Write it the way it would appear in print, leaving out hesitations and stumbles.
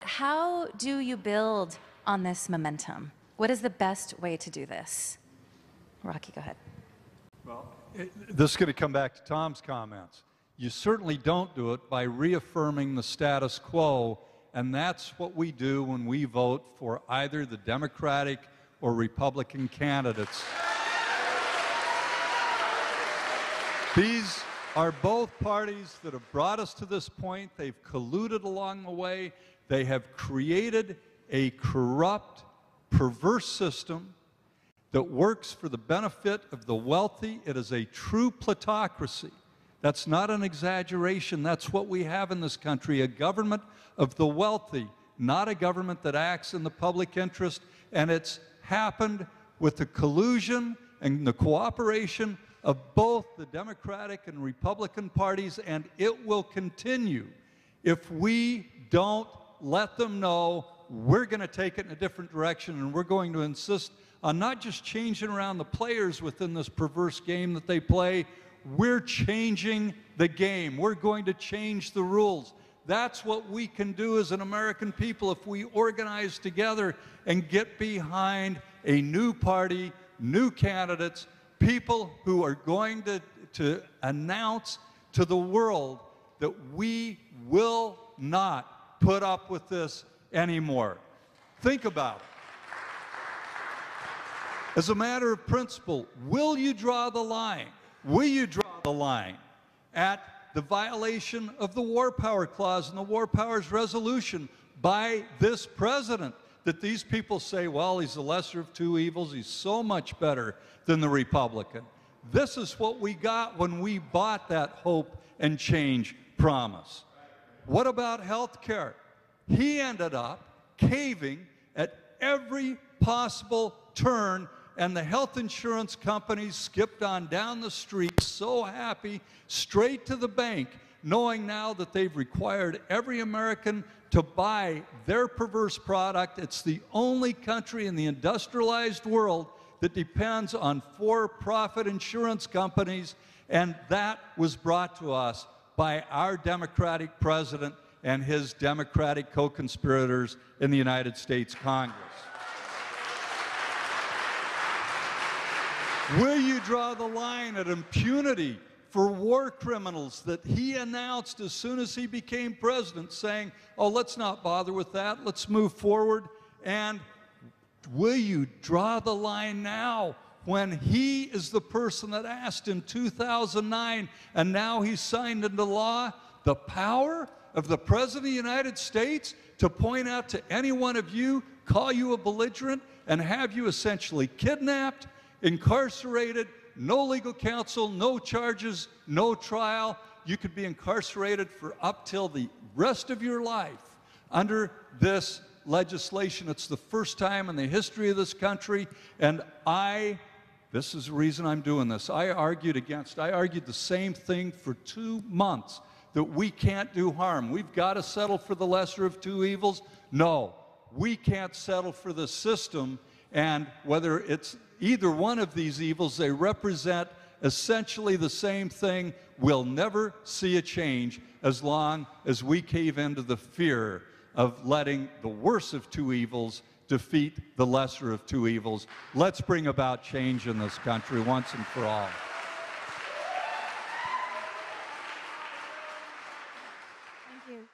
how do you build on this momentum? What is the best way to do this? Rocky, go ahead. Well, this is going to come back to Tom's comments. You certainly don't do it by reaffirming the status quo, and that's what we do when we vote for either the Democratic or Republican candidates. These are both parties that have brought us to this point. They've colluded along the way. They have created a corrupt, perverse system that works for the benefit of the wealthy. It is a true plutocracy. That's not an exaggeration. That's what we have in this country, a government of the wealthy, not a government that acts in the public interest. And it's happened with the collusion and the cooperation of both the Democratic and Republican parties, and it will continue if we don't let them know we're going to take it in a different direction, and we're going to insist on not just changing around the players within this perverse game that they play. We're changing the game. We're going to change the rules. That's what we can do as an American people if we organize together and get behind a new party, new candidates, people who are going to announce to the world that we will not put up with this anymore. Think about it. As a matter of principle, will you draw the line? Will you draw the line at the violation of the War Power Clause and the War Powers Resolution by this president? That these people say, well, he's the lesser of two evils, he's so much better than the Republican. This is what we got when we bought that hope and change promise. What about health care? He ended up caving at every possible turn, and the health insurance companies skipped on down the street, so happy, straight to the bank, knowing now that they've required every American to buy their perverse product. It's the only country in the industrialized world that depends on for-profit insurance companies, and that was brought to us by our Democratic president and his Democratic co-conspirators in the United States Congress. Will you draw the line at impunity for war criminals that he announced as soon as he became president, saying, oh, let's not bother with that, let's move forward? And will you draw the line now when he is the person that asked in 2009, and now he's signed into law, the power of the President of the United States to point out to any one of you, call you a belligerent, and have you essentially kidnapped, incarcerated, no legal counsel, no charges, no trial. You could be incarcerated for up till the rest of your life under this legislation. It's the first time in the history of this country, and this is the reason I'm doing this. I argued the same thing for 2 months, that we can't do harm. We've got to settle for the lesser of two evils. No, we can't settle for the system, and whether it's either one of these evils, they represent essentially the same thing. We'll never see a change as long as we cave into the fear of letting the worst of two evils defeat the lesser of two evils. Let's bring about change in this country once and for all. Thank you.